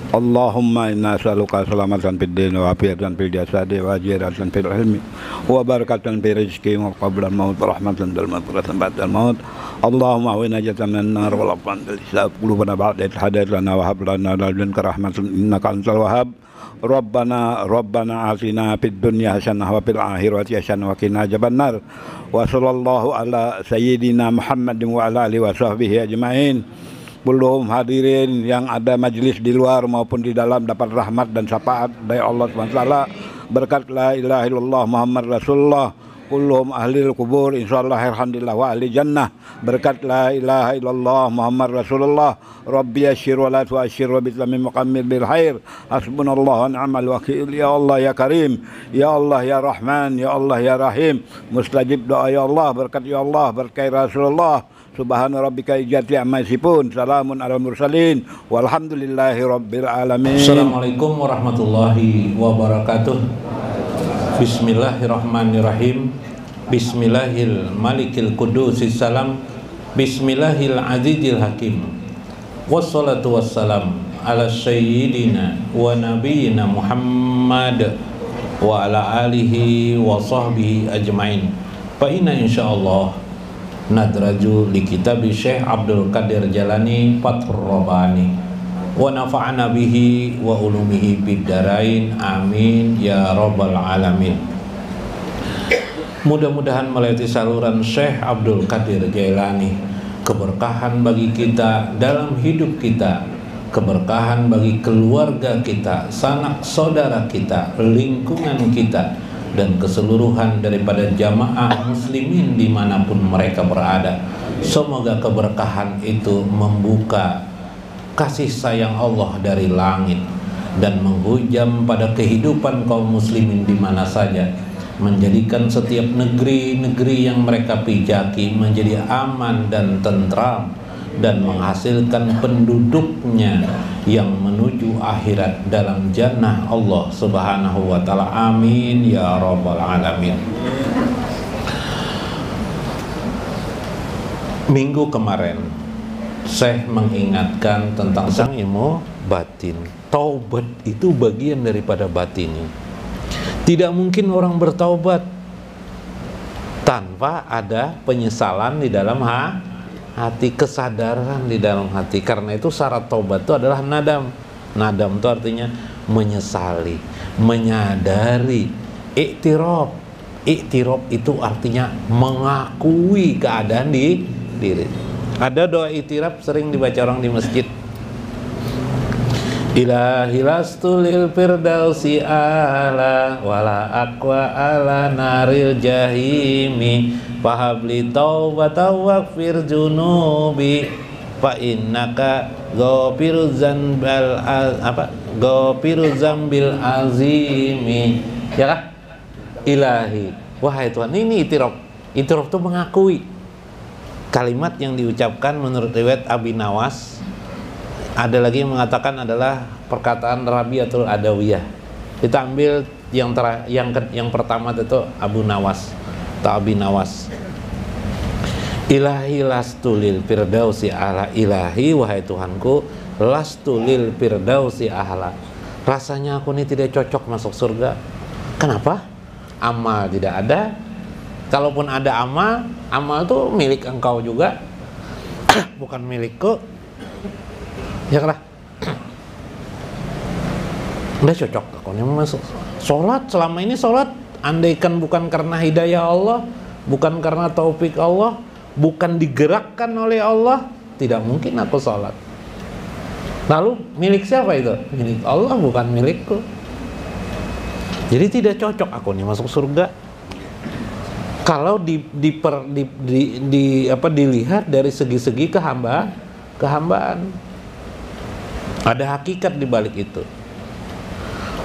Allahumma inna as'aluka salamatan fid din wa afiatan fil jasadi wa ajratan fil ilmi wa barakatan fil rizqi wa qabla al-maut wa rahmatan bil maghfirati ba'da al-maut. Allahumma wa najatan minan nar wa lafan bil hisab qulubana ba'da idh hadaytana wa hab lana min ladunka rahmatan innaka antal wahhab. Rabbana atina fid dunya hasanah wa fil akhirati hasanah wa qina adzabannar. Wa sallallahu ala sayyidina Muhammadin wa ala alihi wa sahbihi ajmain. Belum hadirin yang ada majelis di luar maupun di dalam dapat rahmat dan syafaat dari Allah SWT berkat la ilaha illallah Muhammad Rasulullah. Kulluhum ahlil kubur insyaallah alhamdulillah wa ahli jannah berkat la ilaha illallah Muhammad Rasulullah. Rabbi yassir wa la tu'assir wa bislamin muqammil bil khair. Hasbunallahu wa ni'mal wakil. Ya Allah ya Karim, ya Allah ya Rahman, ya Allah ya Rahim. Mustajib doa ya Allah, berkat ya Allah, berkat Rasulullah. Subhana rabbika izzati amma yasifun, salamun alal mursalin, walhamdulillahi rabbil alamin. Assalamualaikum warahmatullahi wabarakatuh. Bismillahirrahmanirrahim. Bismillahil malikil qudusis salam. Bismillahil azizil hakim. Wassalatu wassalam ala sayyidina wa nabiyyina Muhammad wa ala alihi wa sahbihi ajmain. Fa inna insyaallah nadraju li kitabi Syekh Abdul Qadir Jalani Fathur Rabbani wa nafa'ana bihi wa ulumihi bid darain amin ya rabbal alamin. Mudah-mudahan melalui saluran Syekh Abdul Qadir Jailani keberkahan bagi kita dalam hidup kita, keberkahan bagi keluarga kita, sanak saudara kita, lingkungan kita, dan keseluruhan daripada jamaah muslimin dimanapun mereka berada. Semoga keberkahan itu membuka kasih sayang Allah dari langit dan menghujam pada kehidupan kaum muslimin di mana saja, menjadikan setiap negeri-negeri yang mereka pijaki menjadi aman dan tentram, dan menghasilkan penduduknya yang menuju akhirat dalam jannah Allah Subhanahu wa taala. Amin ya rabbal alamin. Minggu kemarin Syekh mengingatkan tentang sang ilmu batin. Taubat itu bagian daripada batin. Tidak mungkin orang bertaubat tanpa ada penyesalan di dalam hati, kesadaran di dalam hati. Karena itu syarat taubat itu adalah nadam. Nadam itu artinya menyesali, menyadari. Iktiraf. Iktiraf itu artinya mengakui keadaan di diri. Ada doa iktiraf sering dibaca orang di masjid. Ilahi lastu lil firdausi ala wala aqwa ala naril jahimi fahabli taubata waghfir junubi fa innaka ghafiru dzanbil ghafiru dzambil azimi. Ya kah? Ilahi, wahai Tuhan. Ini itiraf. Itiraf itu mengakui. Kalimat yang diucapkan menurut riwayat Abi Nawas. Ada lagi yang mengatakan adalah perkataan Rabi'atul Adawiyah. Kita ambil yang pertama itu Abu Nawas atau Abi Nawas. Ilahi lastu lil firdausi ala. Ilahi, wahai Tuhanku, lastu lil firdausi ahla. Rasanya aku ini tidak cocok masuk surga. Kenapa? Amal tidak ada. Kalaupun ada amal, amal itu milik engkau juga, bukan milikku. Ya kan? Udah cocok aku ini masuk. Sholat, selama ini sholat, andaikan bukan karena hidayah Allah, bukan karena taufik Allah, bukan digerakkan oleh Allah, tidak mungkin aku sholat. Lalu milik siapa itu? Milik Allah, bukan milikku. Jadi tidak cocok aku nih masuk surga. Kalau dilihat dari segi-segi kehambaan. Ada hakikat di balik itu.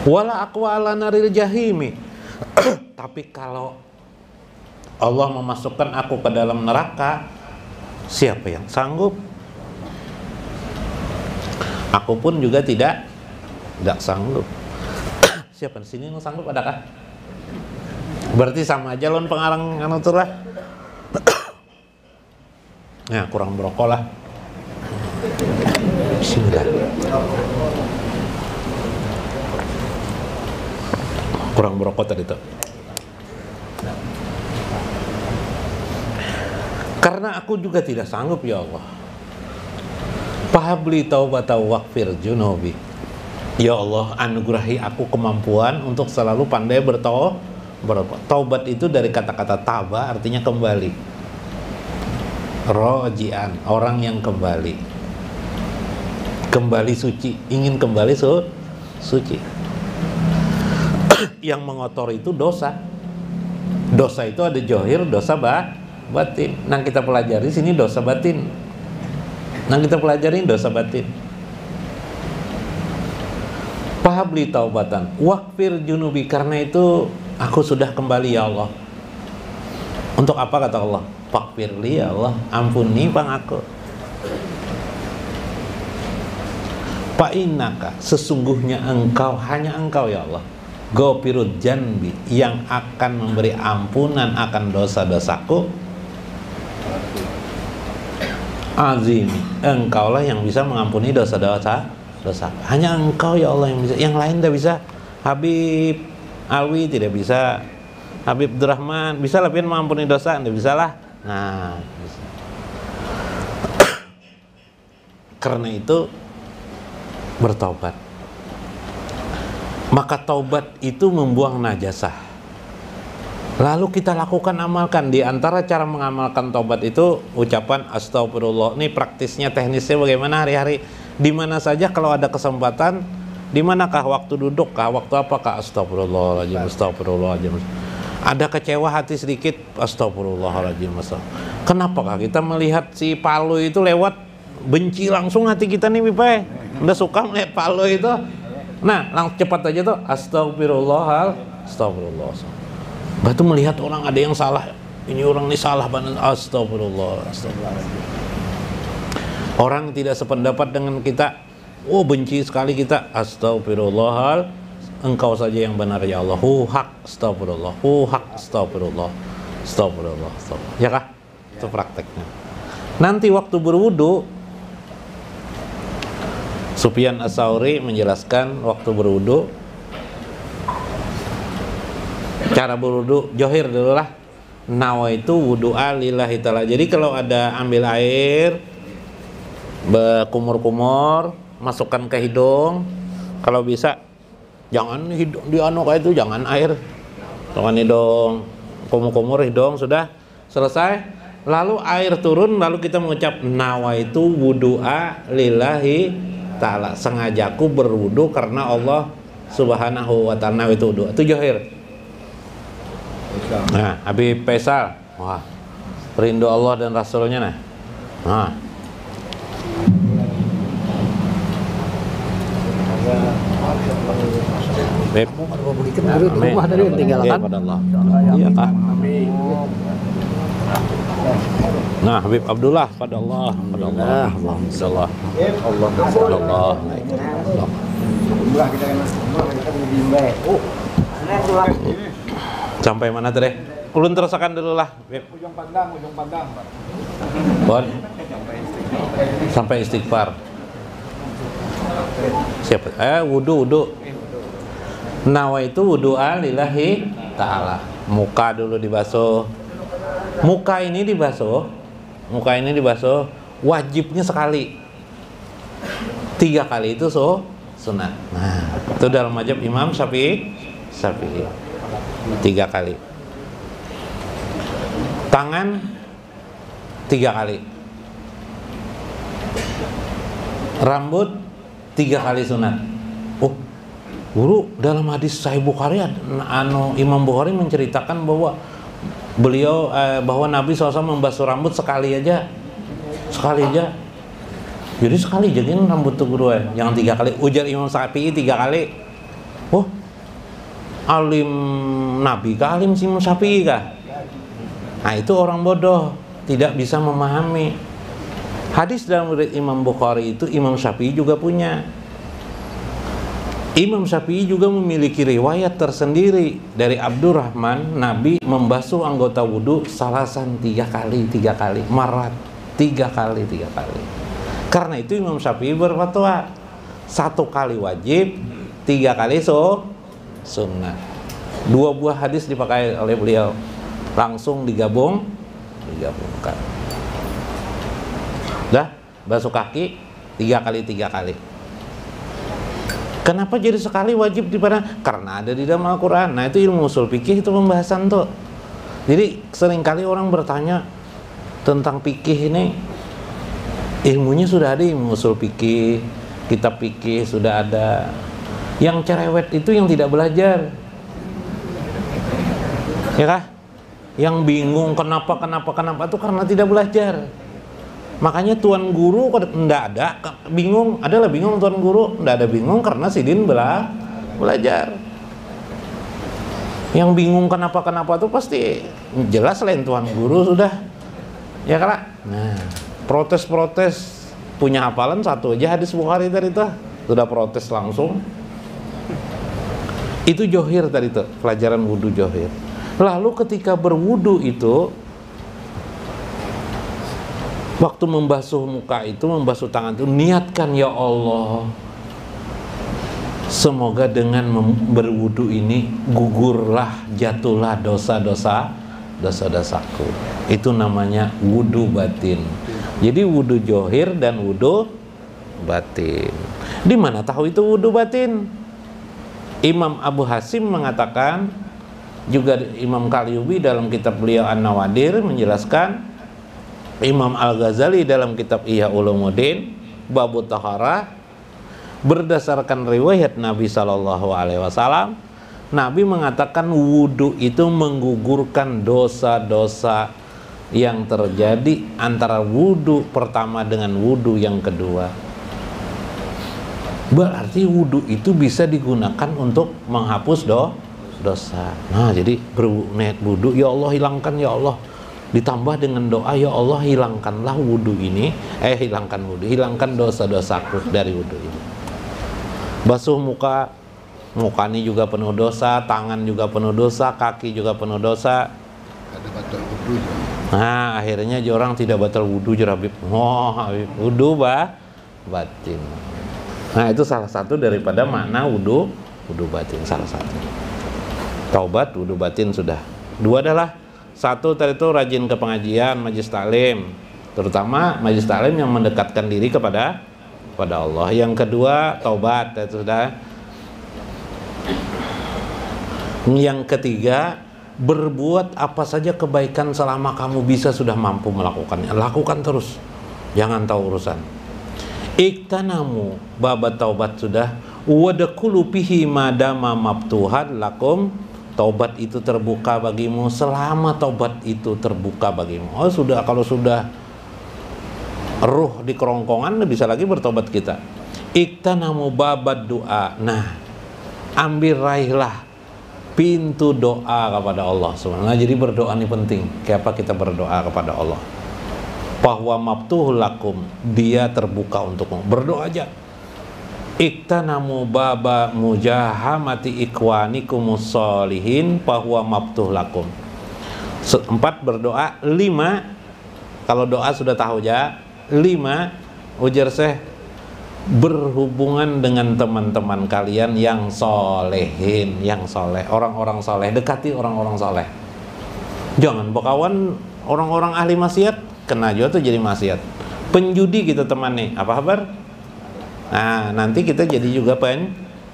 Wala aqwa ala naril jahimi. Tapi kalau Allah memasukkan aku ke dalam neraka, siapa yang sanggup? Aku pun juga tidak sanggup. Siapa di sini yang sanggup, adakah? Berarti sama aja lon pengarang anuturlah. Nah, kurang berokok lah. Bismillah. Kurang merokok tadi tuh. Karena aku juga tidak sanggup ya Allah. Fahabli taubata waghfir junubi. Ya Allah, anugerahi aku kemampuan untuk selalu pandai bertaubat. Taubat itu dari kata-kata taba, artinya kembali. Rojian, orang yang kembali. Kembali suci, ingin kembali suci. Yang mengotori itu dosa. Dosa itu ada johir, dosa batin. Nah, kita pelajari sini dosa batin. Nah, kita pelajari dosa batin. Fahabli taubatan waghfir junubi, karena itu aku sudah kembali ya Allah. Untuk apa kata Allah? Faghfirli ya Allah, ampuni bang aku. Fa innaka, sesungguhnya engkau, hanya engkau ya Allah, ghafirudz dzanbi, yang akan memberi ampunan akan dosa-dosaku. Azim, engkaulah yang bisa mengampuni dosa-dosa. Hanya engkau ya Allah yang bisa, yang lain tidak bisa. Habib Alwi tidak bisa, Habib Abdurrahman bisa lah mengampuni dosa, tidak bisa lah. Nah, bisa. Karena itu bertobat. Maka taubat itu membuang najasah. Lalu kita lakukan, amalkan. Di antara cara mengamalkan taubat itu ucapan astagfirullah. Ini praktisnya, teknisnya bagaimana hari-hari. Di mana saja kalau ada kesempatan, di manakah waktu duduk kah, waktu apakah, astagfirullahaladzim, astagfirullahaladzim. Ada kecewa hati sedikit, astagfirullahaladzim. Kenapakah kita melihat si Palu itu lewat, benci langsung hati kita nih Pipai. Udah suka melihat Palu itu. Nah, langsung cepat aja tuh, astagfirullah. Batu melihat orang ada yang salah, ini orang ini salah banget, astagfirullah. Orang tidak sependapat dengan kita, oh benci sekali kita, astagfirullah, engkau saja yang benar ya Allah, hak astagfirullah, hak astagfirullah. Ya kah? Itu prakteknya. Nanti waktu berwudu, Sufyan Ats-Tsauri menjelaskan waktu berwudu, cara berwudu johir dulu lah. Nawaitu wudu'a lillahi ta'ala. Jadi kalau ada ambil air, berkumur-kumur, masukkan ke hidung. Kalau bisa jangan hidung dianu kayak itu, jangan air. Tangan hidung, kumur-kumur hidung, sudah selesai. Lalu air turun, lalu kita mengucap nawaitu wudu'a lillahi ta'ala. Sengajaku berwudu karena Allah Subhanahu wa ta'ala. Itu wudu. Itu johir. Nah, Habib Faisal, wah, rindu Allah dan Rasulnya nah. Nah. Beb, rumah tadi tinggalkan. Iya kah? Nah, Habib Abdullah, pada Allah, pada Allah, Allah, Allah. Sampai mana tadi? Ulun terusakan dulu lah. Ujung pandang, Pak. Bon. Sampai istighfar. Siapa? Wudu. Nawaitu wudu'a lillahi ta'ala. Muka dulu dibasuh. Muka ini dibasuh. Wajibnya sekali. 3 kali itu sunat. Nah, itu dalam mazhab Imam Syafi'i. 3 kali. Tangan 3 kali. Rambut 3 kali sunat. Oh, guru, dalam hadis Sahih Bukhari Imam Bukhari menceritakan bahwa beliau bahwa Nabi SAW membasuh rambut sekali aja. Jadi sekali jadiin rambut tuh guru jangan 3 kali. Ujar Imam Syafi'i 3 kali. Oh, alim Nabi kah, alim Imam Syafi'i kah? Nah, itu orang bodoh, tidak bisa memahami. Hadis dalam riwayat Imam Bukhari itu Imam Syafi'i juga punya. Imam Syafi'i juga memiliki riwayat tersendiri dari Abdurrahman, Nabi membasuh anggota wudu salasan 3 kali, marat 3 kali. Karena itu Imam Syafi'i berfatwa 1 kali wajib, 3 kali sunnah. 2 buah hadis dipakai oleh beliau, langsung digabungkan. Dah, basuh kaki 3 kali. Kenapa jadi sekali wajib dipada? Karena ada di dalam Al-Quran. Nah, itu ilmu usul fikih, itu pembahasan tuh. Jadi seringkali orang bertanya tentang fikih ini, ilmunya sudah ada, ilmu usul fikih, kitab fikih sudah ada. Yang cerewet itu yang tidak belajar, ya kah? Yang bingung kenapa itu karena tidak belajar. Makanya tuan guru enggak ada bingung, adalah bingung tuan guru, enggak ada bingung karena sidin belajar. Yang bingung kenapa itu pasti jelas lain tuan guru sudah, ya kak. Nah, protes punya hafalan satu aja hadis Bukhari tadi tuh sudah protes langsung. Itu johir tadi tuh, pelajaran wudu johir. Lalu ketika berwudu itu, waktu membasuh muka itu, membasuh tangan itu, niatkan, ya Allah, semoga dengan berwudu ini gugurlah, jatuhlah dosa-dosaku. Itu namanya wudu batin. Jadi wudu johir dan wudu batin. Di mana tahu itu wudu batin? Imam Abu Hasim mengatakan, juga Imam Qalyubi dalam kitab beliau An-Nawadir menjelaskan, Imam Al-Ghazali dalam kitab Ihya Ulumuddin Babu Taharah, berdasarkan riwayat Nabi SAW, Nabi mengatakan wudu itu menggugurkan dosa-dosa yang terjadi antara wudu pertama dengan wudu yang kedua. Berarti wudu itu bisa digunakan untuk menghapus dosa. Nah, jadi berniat wudu, ya Allah hilangkan, ya Allah, ditambah dengan doa, ya Allah hilangkanlah wudu ini, hilangkan dosa-dosaku dari wudu ini. Basuh muka, ini juga penuh dosa, tangan juga penuh dosa, kaki juga penuh dosa. Ada batal wudu. Nah, akhirnya orang tidak batal wudu, Habib. Wudu batin. Nah, itu salah satu daripada makna wudu batin, salah satu. Taubat, wudu batin sudah. 2 adalah, 1 tadi itu rajin ke pengajian, majlis taklim, terutama majlis taklim yang mendekatkan diri kepada Allah. Yang kedua, taubat, itu sudah. Yang ketiga, berbuat apa saja kebaikan selama kamu bisa, sudah mampu melakukannya, lakukan terus, jangan tahu urusan. Iktanamu babat taubat sudah, wadakulu pihi madama mabtuhan lakum, taubat itu terbuka bagimu selama taubat itu terbuka bagimu. Oh sudah, kalau sudah ruh di kerongkongan bisa lagi bertobat kita. Iktanamu babat doa. Nah, raihlah pintu doa kepada Allah SWT. Nah, jadi berdoa ini penting. Kayak apa kita berdoa kepada Allah? Bahwa mabtuhul lakum, dia terbuka untukmu. Berdoa aja. Iktanamu baba mujahamati ikwanikum sholihin bahwa mabtuh lakum. 4 berdoa. 5, kalau doa sudah tahu aja. 5, ujar Syekh, berhubungan dengan teman-teman kalian yang solehin, yang soleh, orang-orang soleh. Dekati orang-orang soleh. Jangan berkawan orang-orang ahli maksiat, kena juga tuh jadi maksiat. Penjudi kita temani, apa kabar? Nah, nanti kita jadi juga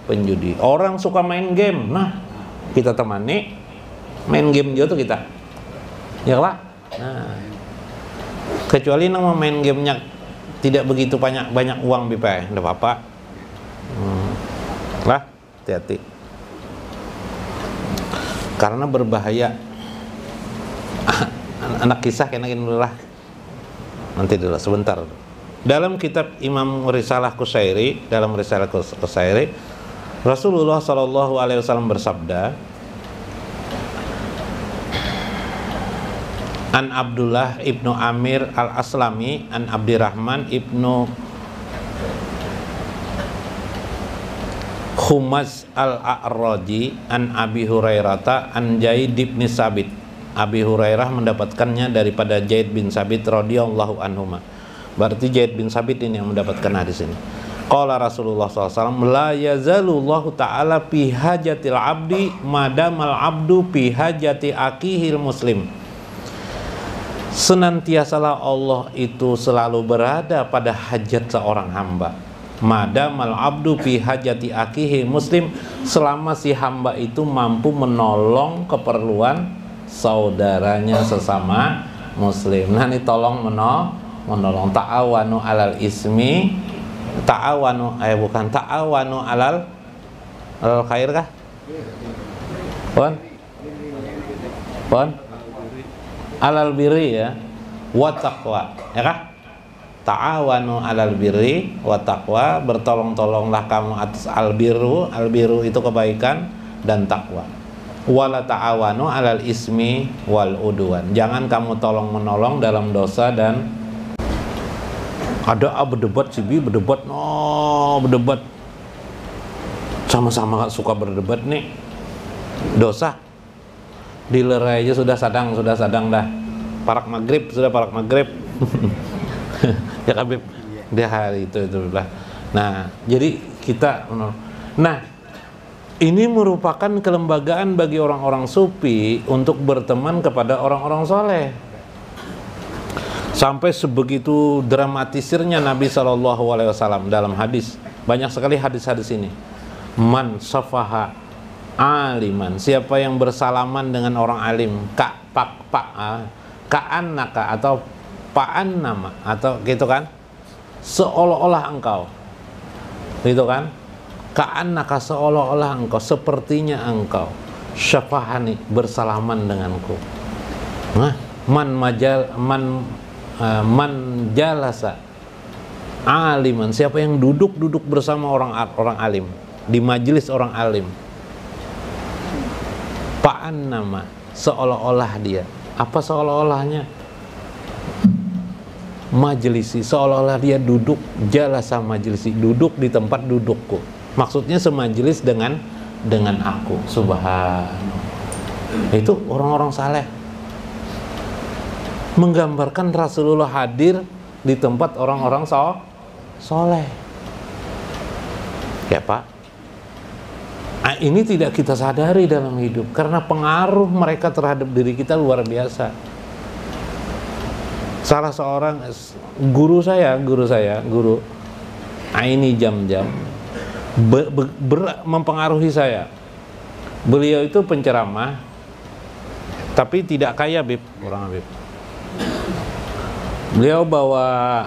penjudi. Orang suka main game, nah kita temani main game juga tuh kita, ya Pak. Nah, kecuali nang main gamenya tidak begitu banyak uang bipa, enggak apa-apa. Lah, hati-hati. Karena berbahaya. Anak kisah kena dulu lah. Nanti dulu sebentar. Dalam kitab Imam Risalah Qusairi, Rasulullah SAW bersabda, An Abdullah ibnu Amir al-Aslami, an Abdirrahman ibnu Khumaz al-A'raji, an Abi Hurairata, an Zaid bin Sabit. Abi Hurairah mendapatkannya daripada Zaid bin Sabit radhiyallahu anhuma. Berarti Zaid bin Sabit ini yang mendapatkan hadis ini. Qala Rasulullah SAW, la yazalullahu ta'ala fi hajatil abdi madamal abdu fi hajati akihil muslim. Senantiasalah Allah itu selalu berada pada hajat seorang hamba. Madamal abdu fi hajati akihi muslim, selama si hamba itu mampu menolong keperluan saudaranya sesama muslim. Nah, ini tolong menolong. Ta'awanu alal ismi, ta'awanu alal khair kah? Pon? Alal birri ya, wa taqwa, ya kah? Ta'awanu alal birri wa taqwa, bertolong-tolonglah kamu atas albiru itu kebaikan dan takwa. Wala ta'awanu alal ismi wal udwan, jangan kamu tolong-menolong dalam dosa dan ada berdebat berdebat sama-sama suka berdebat nih, dosa dilerai aja sudah sadang dah, parak maghrib ya Habib, dia hari itu lah. Nah, jadi kita, ini merupakan kelembagaan bagi orang-orang sufi untuk berteman kepada orang-orang soleh. Sampai sebegitu dramatisirnya Nabi SAW dalam hadis, banyak sekali hadis-hadis ini. Man safaha aliman, siapa yang bersalaman dengan orang alim, ka'annaka atau pa'annama atau gitu kan, seolah-olah engkau, gitu kan, ka'annaka seolah-olah engkau, sepertinya engkau, syafahani bersalaman denganku. Nah, man jalasa aliman, siapa yang duduk bersama orang alim di majelis orang alim, pa'annama seolah-olah dia, apa seolah-olahnya, majlisi, seolah-olah dia duduk, jalasa majlisi, duduk di tempat dudukku, maksudnya semajelis dengan aku. Subhanallah, itu orang-orang saleh menggambarkan Rasulullah hadir di tempat orang-orang soleh. Ya Pak, ini tidak kita sadari dalam hidup, karena pengaruh mereka terhadap diri kita luar biasa. Salah seorang guru Aini Jam-Jam mempengaruhi saya. Beliau itu penceramah, tapi tidak kaya, Bib, orang Bib. Beliau bawa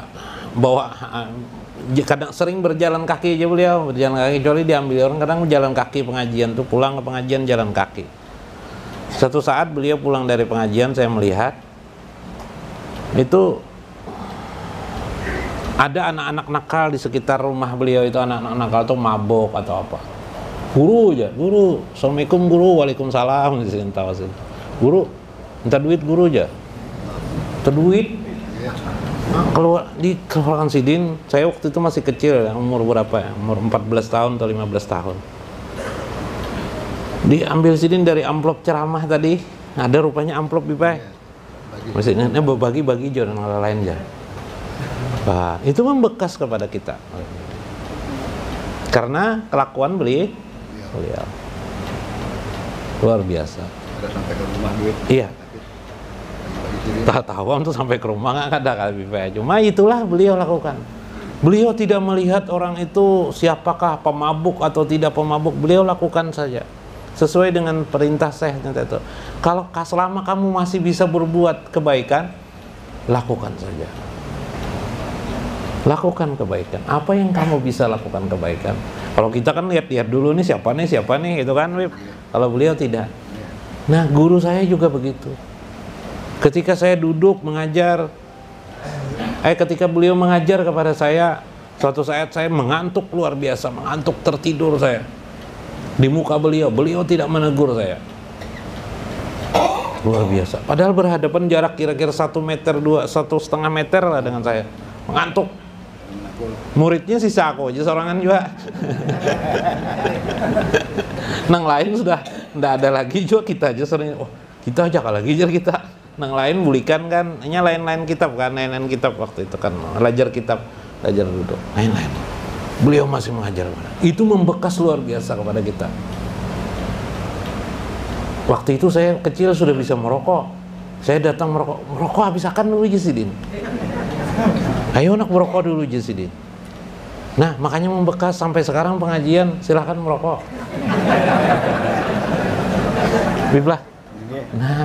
kadang sering berjalan kaki aja, beliau berjalan kaki, kecuali diambil orang, kadang jalan kaki pengajian tuh, pulang ke pengajian jalan kaki. Satu saat beliau pulang dari pengajian, saya melihat itu ada anak-anak nakal di sekitar rumah beliau itu, anak-anak nakal tuh mabok atau apa. Guru, assalamualaikum guru, waalaikumsalam, guru minta duit, guru aja minta duit. Keluar di Kelurahan Sidin, saya waktu itu masih kecil, umur berapa ya? Umur 14 tahun atau 15 tahun. Diambil Sidin dari amplop ceramah tadi, ada rupanya amplop pipa. Maksudnya bagi-bagi dan lain aja. Nah, itu membekas kepada kita. Karena kelakuan beliau luar biasa. Ada sampai ke rumah duit. Iya. Tak tahu untuk sampai ke rumah nggak ada kali pipa. Cuma itulah beliau lakukan. Beliau tidak melihat orang itu siapakah, pemabuk atau tidak pemabuk. Beliau lakukan saja sesuai dengan perintah Syekhnya itu. Kalau selama kamu masih bisa berbuat kebaikan, lakukan saja. Lakukan kebaikan. Apa yang kamu bisa lakukan kebaikan? Kalau kita kan lihat-lihat dulu nih siapa nih gitu kan, Wib. Kalau beliau tidak. Nah, guru saya juga begitu. Ketika saya duduk mengajar, ketika beliau mengajar kepada saya, suatu saat saya mengantuk luar biasa, mengantuk tertidur saya. Di muka beliau tidak menegur saya. Luar biasa. Padahal berhadapan jarak kira-kira 1 meter, 1,5 meter lah dengan saya. Mengantuk. Muridnya sisa aku aja sorangan juga. Nang lain sudah nggak ada lagi juga, kita aja sering. Oh, kita aja kalau lagi kita. Nang lain bulikan kan, hanya lain-lain kitab kan, lain-lain kitab waktu itu kan, belajar kitab, belajar duduk, lain-lain. beliau masih mengajar. Itu membekas luar biasa kepada kita. Waktu itu saya kecil sudah bisa merokok. Saya datang merokok habiskan dulu Jasidin. Ayo nak merokok dulu Jasidin. Nah, makanya membekas sampai sekarang pengajian silahkan merokok. Biblah. Nah,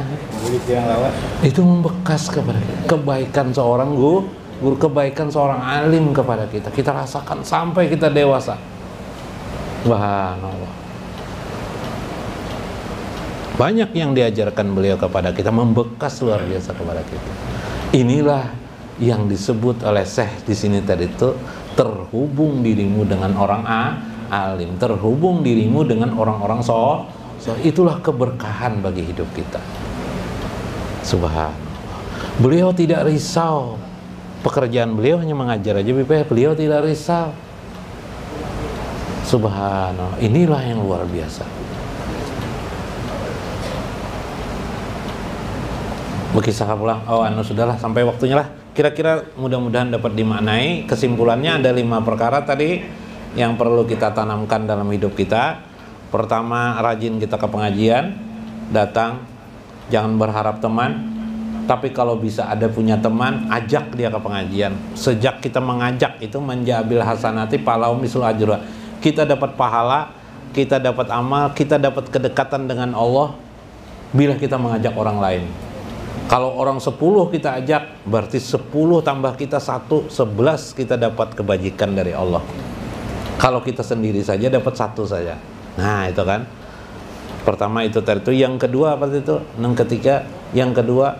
itu membekas kepada kita. Kebaikan seorang guru, kebaikan seorang alim kepada kita. Kita rasakan sampai kita dewasa. Subhanallah. Banyak yang diajarkan beliau kepada kita, membekas luar biasa kepada kita. Inilah yang disebut oleh Syekh di sini tadi itu, terhubung dirimu dengan orang alim, terhubung dirimu dengan orang-orang itulah keberkahan bagi hidup kita. Subhanallah. Beliau tidak risau. Pekerjaan beliau hanya mengajar aja, beliau tidak risau. Subhanallah. Inilah yang luar biasa. Berkisah pulang, sudahlah sampai waktunya lah. Kira-kira mudah-mudahan dapat dimaknai. Kesimpulannya ada 5 perkara tadi yang perlu kita tanamkan dalam hidup kita. Pertama, rajin kita ke pengajian, datang, jangan berharap teman. Tapi kalau bisa ada punya teman, ajak dia ke pengajian. Sejak kita mengajak itu menjabil hasanati palau misul ajra. Kita dapat pahala, kita dapat amal, kita dapat kedekatan dengan Allah bila kita mengajak orang lain. Kalau orang 10 kita ajak, berarti 10 tambah kita 1, 11 kita dapat kebajikan dari Allah. Kalau kita sendiri saja dapat 1 saja. Nah itu kan. Pertama itu tadi itu. Yang kedua apa itu? Yang kedua,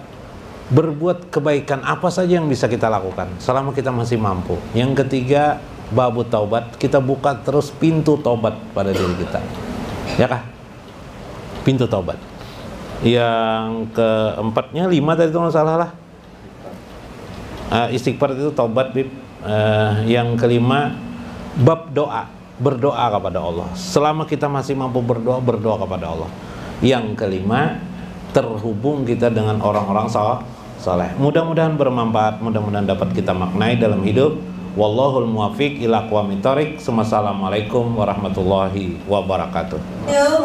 berbuat kebaikan apa saja yang bisa kita lakukan selama kita masih mampu. Yang ketiga, babu taubat. Kita buka terus pintu taubat pada diri kita. Ya kah? Pintu taubat. Yang keempatnya 5 tadi itu nggak salah lah. Istighfar itu taubat, Bib. Yang kelima, bab doa, berdoa kepada Allah. Selama kita masih mampu berdoa, berdoa kepada Allah. Yang kelima, terhubung kita dengan orang-orang saleh. Mudah-mudahan bermanfaat, mudah-mudahan dapat kita maknai dalam hidup. Wallahul muwaffiq ila aqwamit thoriq. Assalamualaikum warahmatullahi wabarakatuh. Ya